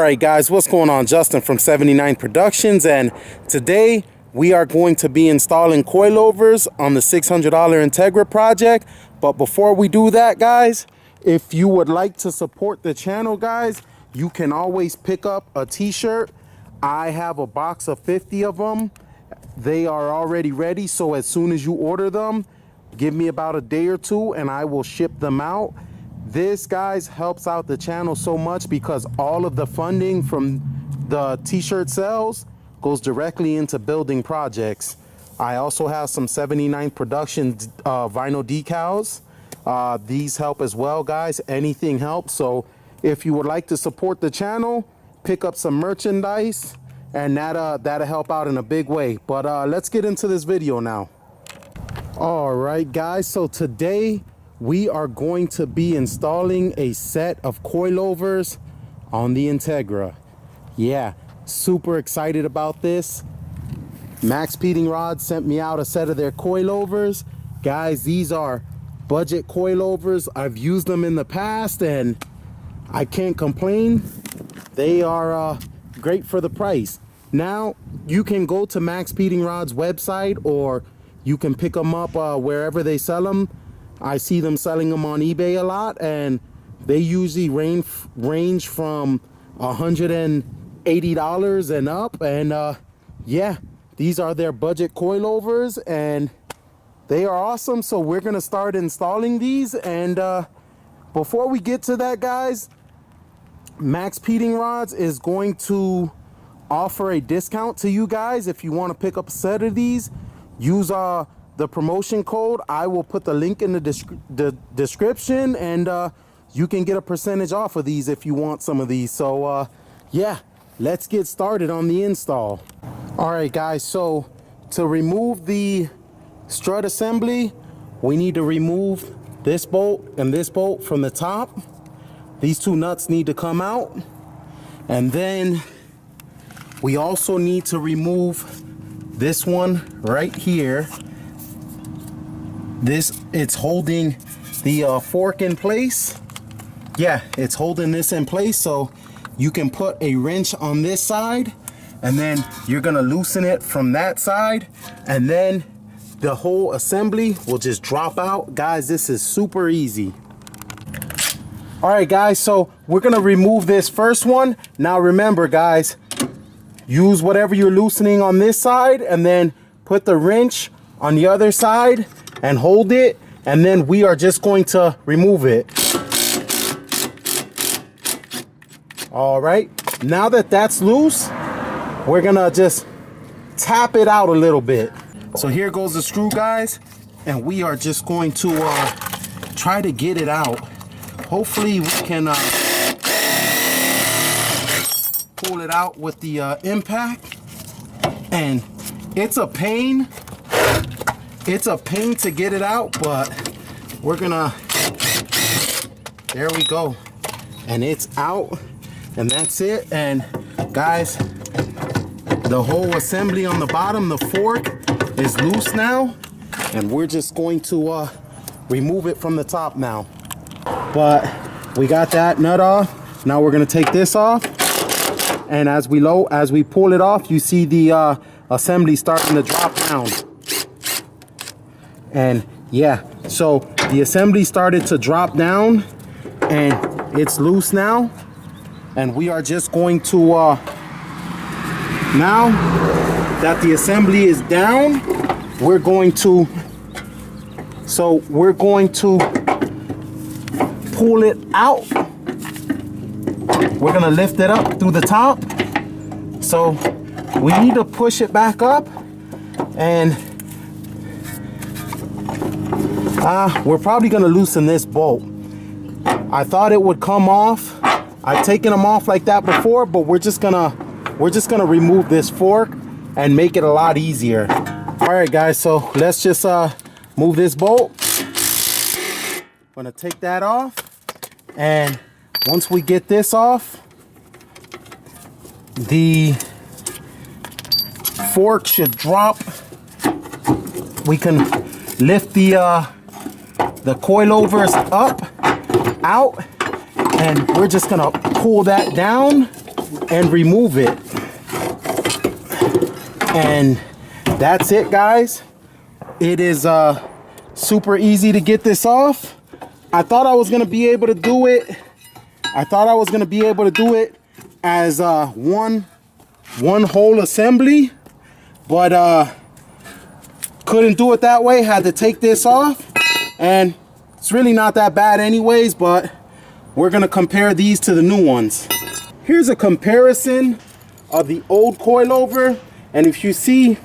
Alright guys, what's going on? Justin from 79 Productions, and today we are going to be installing coilovers on the $600 Integra project. But before we do that, guys, if you would like to support the channel, guys, you can always pick up a t-shirt. I have a box of 50 of them. They are already ready, so as soon as you order them, give me about a day or two and I will ship them out. This, guys, helps out the channel so much because all of the funding from the t-shirt sales goes directly into building projects. I also have some 79 Production vinyl decals. These help as well, guys. Anything helps. So if you would like to support the channel, pick up some merchandise, and that'll help out in a big way. But let's get into this video now. All right, guys, so today we are going to be installing a set of coilovers on the Integra. Yeah, super excited about this. MaXpeedingrods sent me out a set of their coilovers. Guys, these are budget coilovers. I've used them in the past and I can't complain. They are great for the price. Now, you can go to MaXpeedingrods website or you can pick them up wherever they sell them. I see them selling them on eBay a lot, and they usually range from $180 and up. And yeah, these are their budget coilovers and they are awesome. So we're gonna start installing these. And before we get to that, guys, MaXpeedingrods is going to offer a discount to you guys if you want to pick up a set of these. Use the promotion code. I will put the link in the description, and you can get a percentage off of these if you want some of these. So yeah, let's get started on the install. All right, guys, so to remove the strut assembly, we need to remove this bolt and this bolt from the top. These two nuts need to come out, and then we also need to remove this one right here. It's holding the fork in place. Yeah, it's holding this in place, so you can put a wrench on this side and then you're gonna loosen it from that side, and then the whole assembly will just drop out. Guys, this is super easy. All right, guys, so we're gonna remove this first one. Now remember, guys, use whatever you're loosening on this side and then put the wrench on the other side and hold it, and then we are just going to remove it. All right, now that that's loose, we're gonna just tap it out a little bit. So here goes the screw, guys, and we are just going to try to get it out. Hopefully we can pull it out with the impact. And it's a pain. It's a pain to get it out, but we're gonna, there we go. And it's out, and that's it. And guys, the whole assembly on the bottom, the fork, is loose now. And we're just going to remove it from the top now. But we got that nut off. Now we're gonna take this off. And as we pull it off, you see the assembly starting to drop down. And yeah, so the assembly started to drop down and it's loose now. And we are just going to, now that the assembly is down, we're going to pull it out. We're gonna lift it up through the top. So we need to push it back up, and we're probably gonna loosen this bolt. I thought it would come off. I've taken them off like that before, but we're just gonna remove this fork and make it a lot easier. All right, guys, so let's just move this bolt. I'm gonna take that off, and once we get this off, the fork should drop. We can lift the coilovers up, out, and we're just gonna pull that down and remove it. And that's it, guys. It is super easy to get this off. I thought I was gonna be able to do it. As one whole assembly, but couldn't do it that way. Had to take this off, and it's really not that bad anyways, but we're gonna compare these to the new ones. Here's a comparison of the old coilover, and if you see,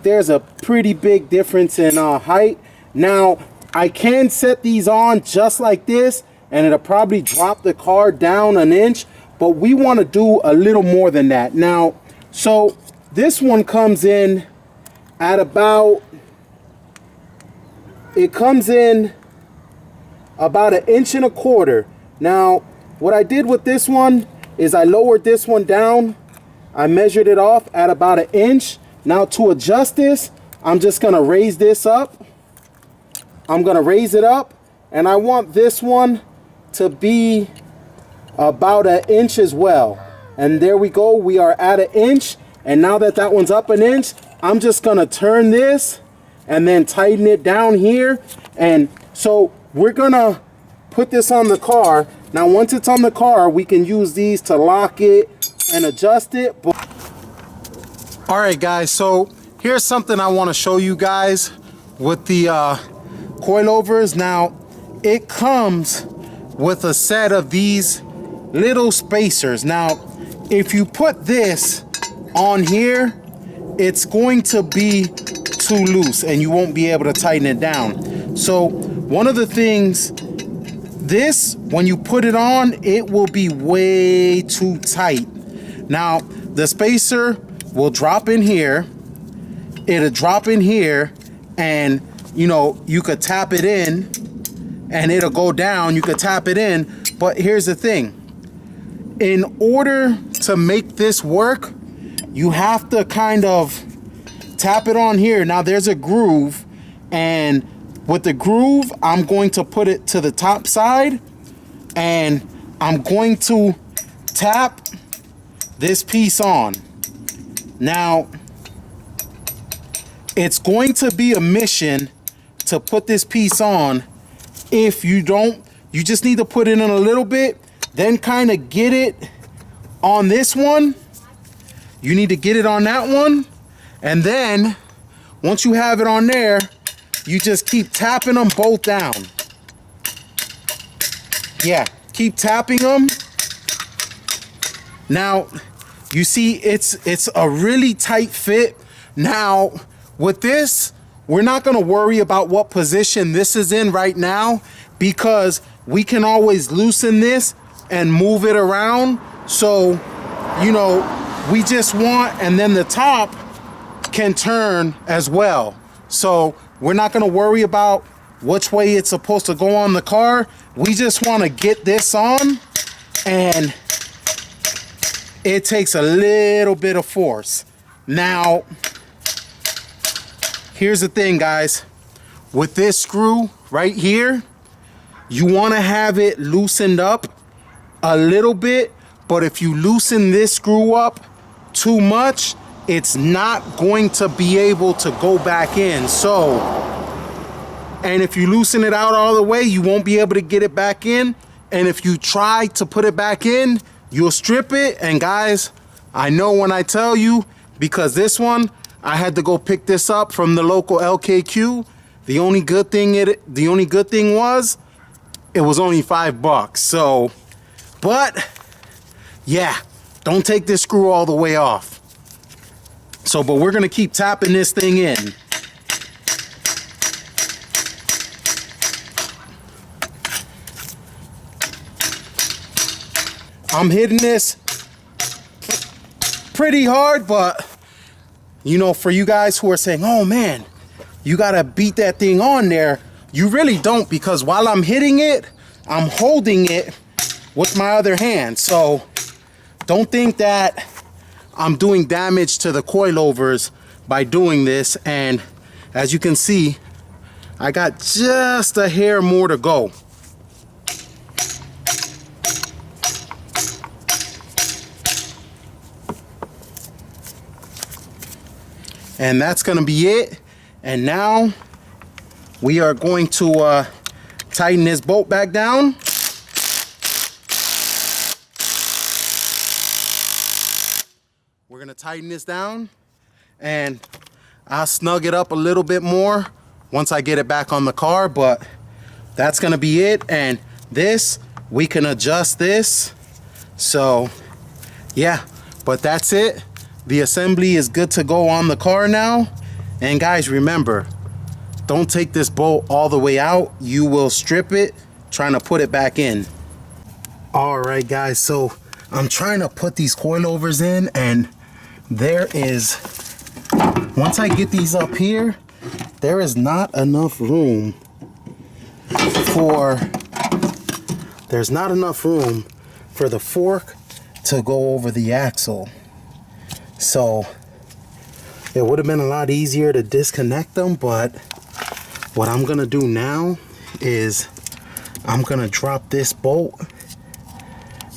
there's a pretty big difference in height. Now, I can set these on just like this, and it'll probably drop the car down an inch, but we want to do a little more than that. Now, so this one comes in at about, it comes in about 1.25 inches. Now, what I did with this one is I lowered this one down. I measured it off at about 1 inch. Now, to adjust this, I'm just gonna raise this up. I'm gonna raise it up, and I want this one to be about 1 inch as well. And there we go, we are at 1 inch. And now that that one's up 1 inch, I'm just gonna turn this and then tighten it down here. And so we're gonna put this on the car. Now, once it's on the car, we can use these to lock it and adjust it. All right, guys, so here's something I want to show you guys with the coilovers. Now, it comes with a set of these little spacers. Now, if you put this on here, it's going to be too loose and you won't be able to tighten it down. So one of the things, this, when you put it on, it will be way too tight. Now, the spacer will drop in here, it'll drop in here, and you know, you could tap it in and it'll go down, you could tap it in. But here's the thing, in order to make this work, you have to kind of tap it on here. Now there's a groove, and with the groove, I'm going to put it to the top side, and I'm going to tap this piece on. Now, it's going to be a mission to put this piece on. If you don't, you just need to put it in a little bit, then kind of get it on this one. You need to get it on that one, and then once you have it on there, you just keep tapping them both down. Yeah, keep tapping them. Now, you see, it's a really tight fit. Now, with this, we're not gonna worry about what position this is in right now, because we can always loosen this and move it around. So, you know, we just want, and then the top can turn as well. So we're not gonna worry about which way it's supposed to go on the car. We just wanna get this on, and it takes a little bit of force. Now, here's the thing, guys. With this screw right here, you wanna have it loosened up a little bit, but if you loosen this screw up too much, it's not going to be able to go back in. So, and if you loosen it out all the way, you won't be able to get it back in. And if you try to put it back in, you'll strip it. And guys, I know when I tell you, because this one, I had to go pick this up from the local LKQ. The only good thing was, it was only $5. So, but yeah, don't take this screw all the way off. So, but we're gonna keep tapping this thing in. I'm hitting this pretty hard, but you know, for you guys who are saying, oh man, you gotta beat that thing on there, you really don't, because while I'm hitting it, I'm holding it with my other hand. So don't think that I'm doing damage to the coilovers by doing this. And as you can see, I got just a hair more to go. And that's gonna be it. And now we are going to tighten this bolt back down. We're gonna tighten this down, and I'll snug it up a little bit more once I get it back on the car, but that's gonna be it. And this, we can adjust this. So yeah, but that's it. The assembly is good to go on the car now. And guys, remember, don't take this bolt all the way out. You will strip it trying to put it back in. All right guys, so I'm trying to put these coilovers in, and there is, once I get these up here, there is not enough room for, there's not enough room for the fork to go over the axle. So it would have been a lot easier to disconnect them, but what I'm gonna do now is I'm gonna drop this bolt,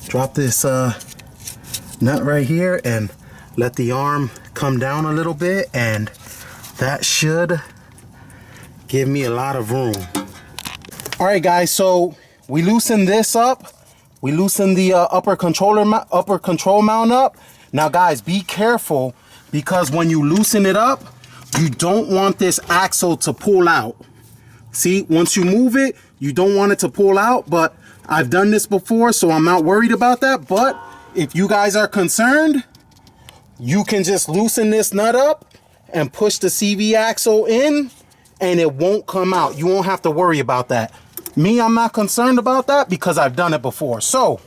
drop this nut right here, and let the arm come down a little bit, and that should give me a lot of room. All right guys, so we loosen this up. We loosen the upper control mount up. Now guys, be careful, because when you loosen it up, you don't want this axle to pull out. See, once you move it, you don't want it to pull out, but I've done this before, so I'm not worried about that. But if you guys are concerned, you can just loosen this nut up and push the CV axle in, and it won't come out. You won't have to worry about that. Me, I'm not concerned about that because I've done it before. So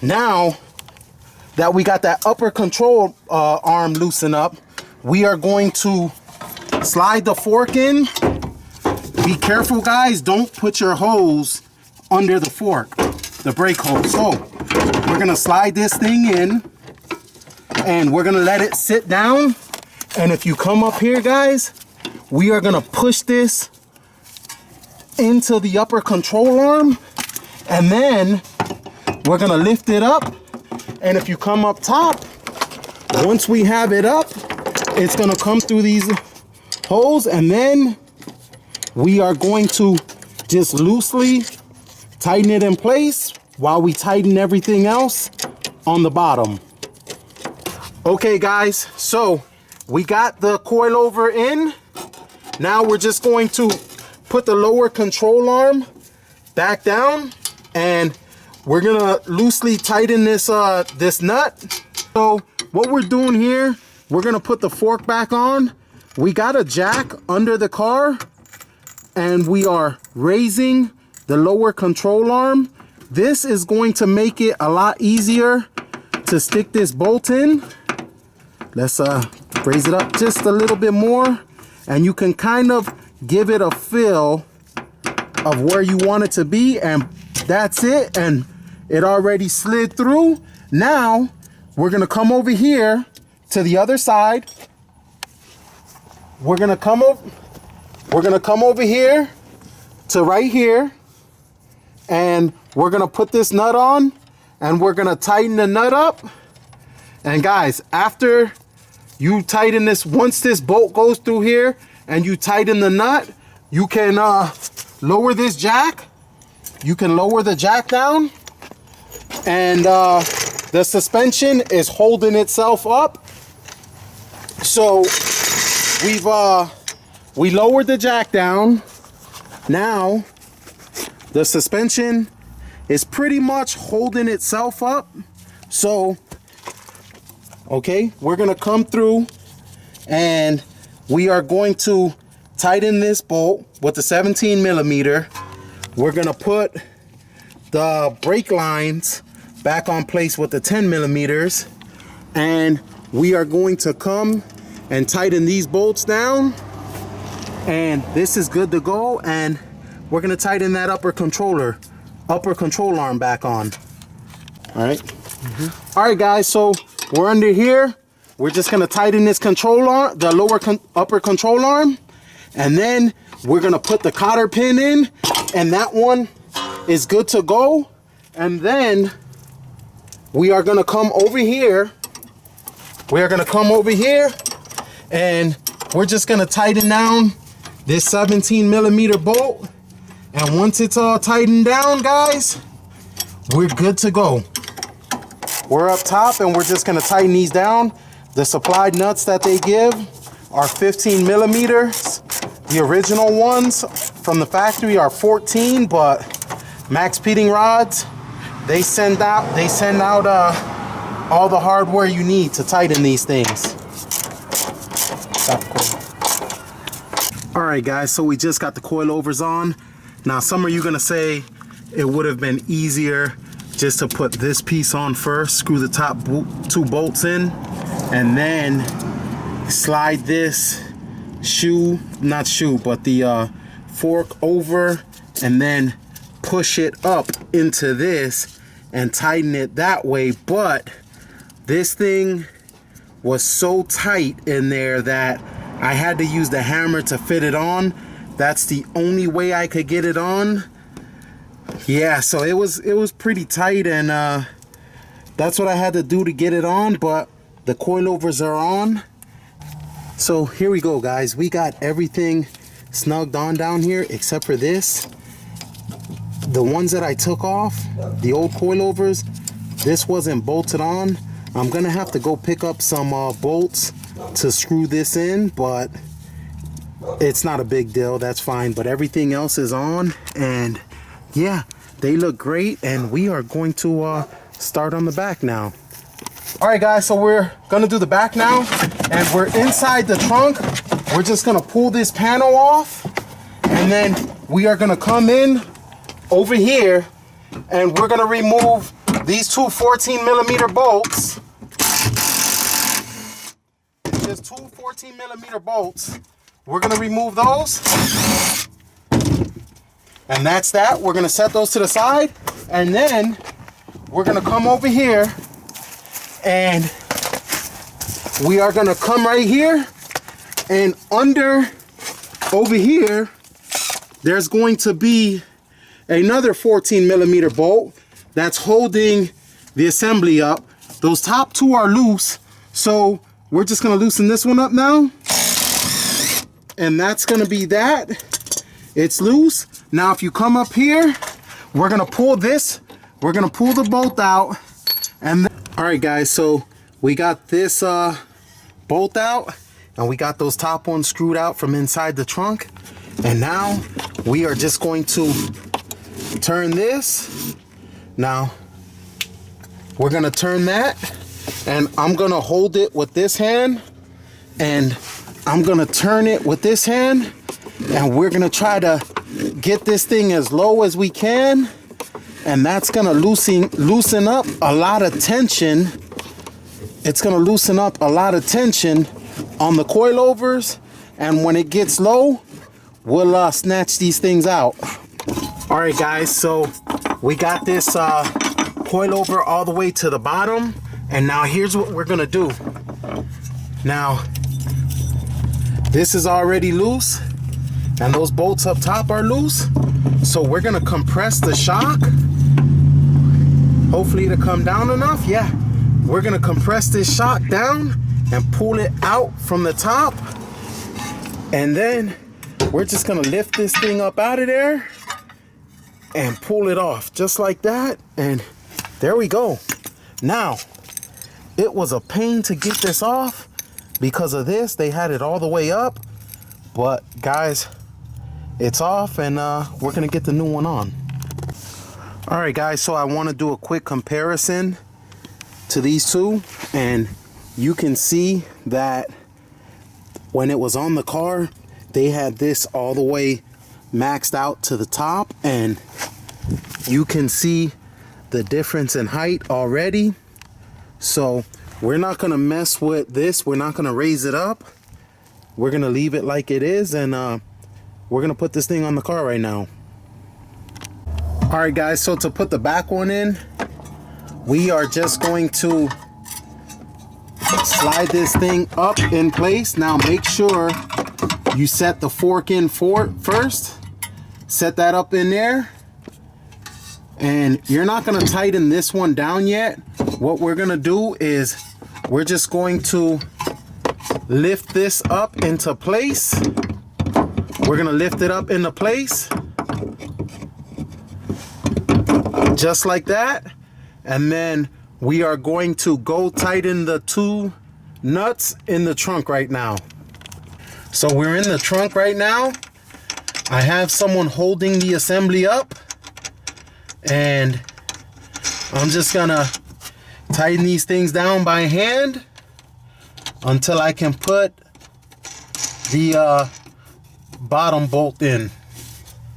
now that we got that upper control arm loosened up, we are going to slide the fork in. Be careful guys, don't put your hose under the fork, the brake hose. So we're gonna slide this thing in, and we're gonna let it sit down. And if you come up here guys, we are gonna push this into the upper control arm, and then we're gonna lift it up. And if you come up top, once we have it up, it's gonna come through these holes, and then we are going to just loosely tighten it in place while we tighten everything else on the bottom. Okay guys, so we got the coilover in. Now we're just going to put the lower control arm back down, and we're gonna loosely tighten this this nut. So what we're doing here, we're gonna put the fork back on. We got a jack under the car, and we are raising the lower control arm. This is going to make it a lot easier to stick this bolt in. Let's raise it up just a little bit more, and you can kind of give it a feel of where you want it to be, and that's it. And it already slid through. Now we're gonna come over here to the other side. We're gonna come over here to right here, and we're gonna put this nut on, and we're gonna tighten the nut up. And guys, after you tighten this, once this bolt goes through here and you tighten the nut, you can lower this jack. You can lower the jack down, and the suspension is holding itself up. So we lowered the jack down. Now the suspension is pretty much holding itself up. So okay, we're gonna come through, and we are going to tighten this bolt with the 17 millimeter. We're gonna put the brake lines back on place with the 10 millimeters, and we are going to come and tighten these bolts down, and this is good to go. And we're gonna tighten that upper control arm back on. All right. All right guys, so we're under here. We're just gonna tighten this control arm, the upper control arm, and then we're gonna put the cotter pin in, and that one is good to go. And then we are gonna come over here. We are gonna come over here, And we're just gonna tighten down this 17mm bolt. And once it's all tightened down, guys, we're good to go. We're up top and we're just gonna tighten these down. The supplied nuts that they give are 15mm. The original ones from the factory are 14, but MaXpeedingrods, they send out all the hardware you need to tighten these things. All right, guys, so we just got the coilovers on. Now, some of you gonna say it would have been easier just to put this piece on first, screw the top 2 bolts in, and then slide this the fork over, and then push it up into this and tighten it that way. But this thing was so tight in there that I had to use the hammer to fit it on. That's the only way I could get it on. Yeah, so it was pretty tight, and that's what I had to do to get it on, but the coilovers are on. So here we go, guys. We got everything snugged on down here except for this. The ones that I took off, the old coilovers, this wasn't bolted on. I'm gonna have to go pick up some bolts to screw this in, but it's not a big deal, that's fine. But everything else is on, and yeah, they look great, and we are going to start on the back now. All right, guys, so we're gonna do the back now, and we're inside the trunk. We're just gonna pull this panel off, and then we are gonna come in over here, and we're gonna remove these 2 14mm bolts. Just 2 14mm bolts. We're gonna remove those, and that's that. We're gonna set those to the side, and then we're gonna come over here, and we are gonna come right here, and over here, there's going to be another 14mm bolt that's holding the assembly up. Those top 2 are loose, so we're just gonna loosen this one up now, and that's gonna be that. It's loose. Now if you come up here, we're gonna pull this, we're gonna pull the bolt out, and all right, guys, so we got this bolt out, and we got those top ones screwed out from inside the trunk, and now we are just going to turn this. Now we're gonna turn that, and I'm gonna hold it with this hand, and I'm gonna turn it with this hand, and we're gonna try to get this thing as low as we can, and that's gonna loosen up a lot of tension. It's gonna loosen up a lot of tension on the coilovers, and when it gets low, we'll snatch these things out. All right, guys, so we got this coilover all the way to the bottom, and now here's what we're gonna do. Now, this is already loose, and those bolts up top are loose, so we're gonna compress the shock. Hopefully it'll come down enough. Yeah, we're gonna compress this shock down and pull it out from the top, and then we're just gonna lift this thing up out of there and pull it off just like that, and there we go. Now, it was a pain to get this off because of this. They had it all the way up, but guys, it's off, and we're gonna get the new one on. All right, guys, so I want to do a quick comparison to these two, and you can see that when it was on the car, they had this all the way maxed out to the top, and you can see the difference in height already. So we're not gonna mess with this. We're not gonna raise it up. We're gonna leave it like it is, and we're gonna put this thing on the car right now. All right, guys, so to put the back one in, we are just going to slide this thing up in place. Now make sure you set the fork in first. Set that up in there, and you're not going to tighten this one down yet. What we're going to do is we're just going to lift this up into place. We're gonna lift it up into place. Just like that. And then we are going to go tighten the 2 nuts in the trunk right now. So we're in the trunk right now. I have someone holding the assembly up, and I'm just gonna tighten these things down by hand until I can put the bottom bolt in.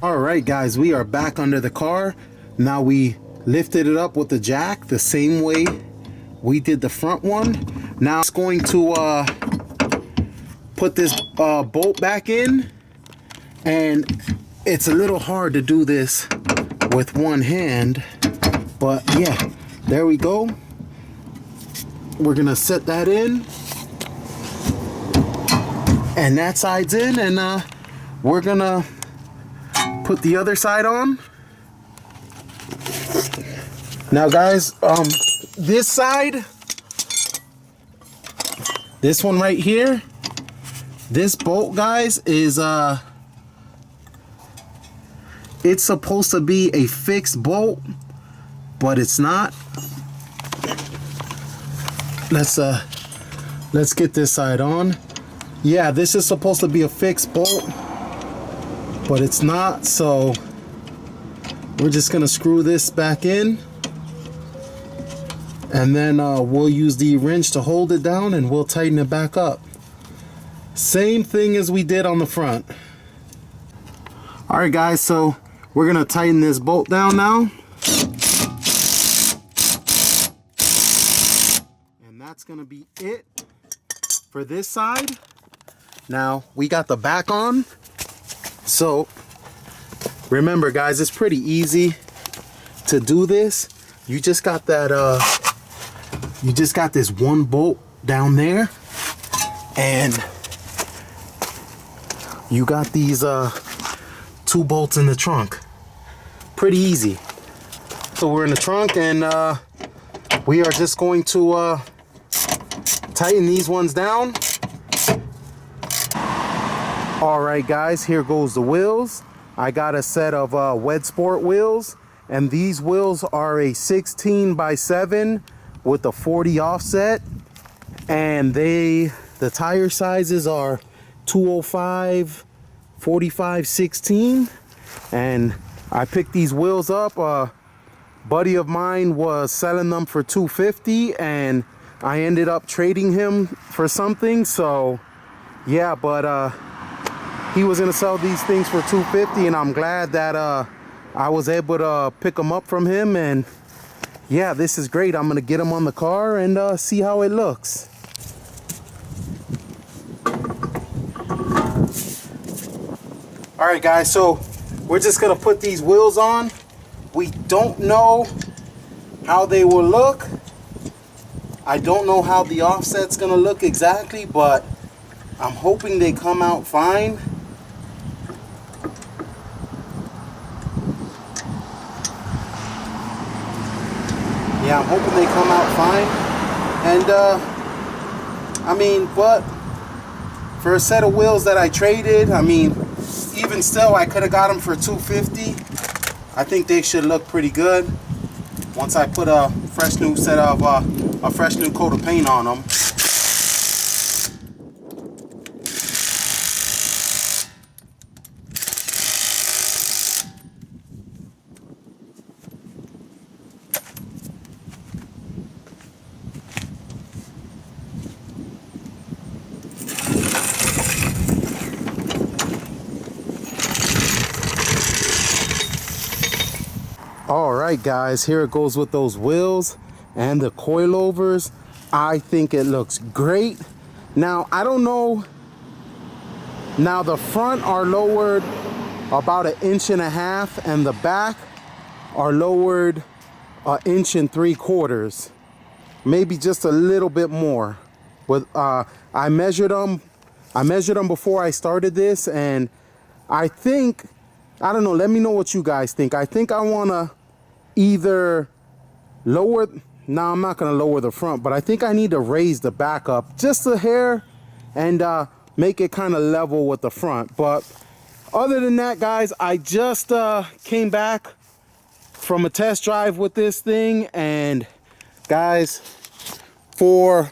All right, guys, we are back under the car. Now we lifted it up with the jack the same way we did the front one. Now it's going to put this bolt back in, and it's a little hard to do this with one hand, but yeah, there we go. We're gonna set that in, and that side's in, and we're gonna put the other side on. Now guys, this side, this one right here, this bolt, guys, is it's supposed to be a fixed bolt, but it's not. Let's get this side on. Yeah, this is supposed to be a fixed bolt, but it's not, so we're just gonna screw this back in, and then we'll use the wrench to hold it down, and we'll tighten it back up. Same thing as we did on the front. All right, guys, so we're gonna tighten this bolt down now. And that's gonna be it for this side. Now we got the back on. So remember, guys, it's pretty easy to do this. You just got that you just got this one bolt down there, and you got these 2 bolts in the trunk. Pretty easy. So we're in the trunk, and we are just going to tighten these ones down. All right, guys, here goes the wheels. I got a set of Wed Sport wheels, and these wheels are a 16x7 with a 40 offset, and the tire sizes are 205, 45, 16, and I picked these wheels up. A buddy of mine was selling them for $250, and I ended up trading him for something. So yeah, but he was gonna sell these things for $250, and I'm glad that I was able to pick them up from him. And yeah, this is great. I'm gonna get them on the car and see how it looks. All right, guys, so we're just gonna put these wheels on. We don't know how they will look. I don't know how the offset's gonna look exactly, but I'm hoping they come out fine. Yeah, I'm hoping they come out fine. And I mean, but for a set of wheels that I traded, I mean, even still, I could have got them for $250. I think they should look pretty good once I put a fresh new set of a fresh new coat of paint on them. All right, guys, here it goes with those wheels and the coilovers. I think it looks great. Now, I don't know. Now, the front are lowered about 1.5 inches, and the back are lowered 1 3/4 inches, maybe just a little bit more. With I measured them before I started this, and I think, I don't know, let me know what you guys think. I think I want to either lower, no, I'm not going to lower the front, but I think I need to raise the back up just a hair, and make it kind of level with the front. But other than that, guys, I just came back from a test drive with this thing, and guys, for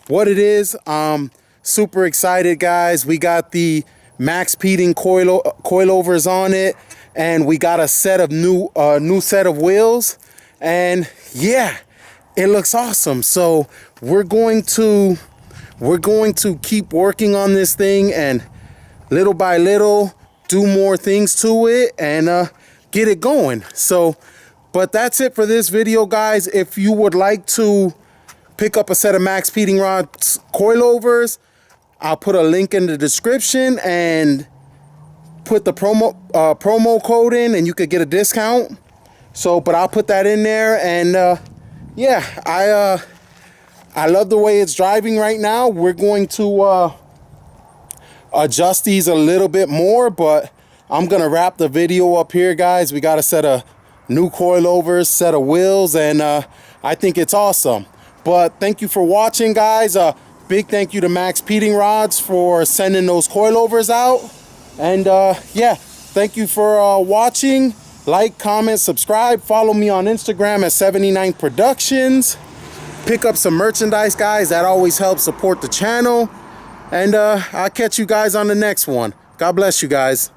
what it is, super excited, guys. We got the MaXpeeding coilovers on it, and we got a set of new set of wheels, and yeah, it looks awesome. So we're going to keep working on this thing, and little by little do more things to it and get it going. So, but that's it for this video, guys. If you would like to pick up a set of MaXpeedingrods coilovers, I'll put a link in the description and put the promo code in, and you could get a discount. So, but I'll put that in there, and yeah, I love the way it's driving right now. We're going to adjust these a little bit more, but I'm gonna wrap the video up here, guys. We got a set of new coilovers, set of wheels, and I think it's awesome. But thank you for watching, guys. Big thank you to MaXpeedingrods for sending those coilovers out. And yeah, thank you for watching. Like, comment, subscribe. Follow me on Instagram at 79 Productions. Pick up some merchandise, guys. That always helps support the channel. And I'll catch you guys on the next one. God bless you guys.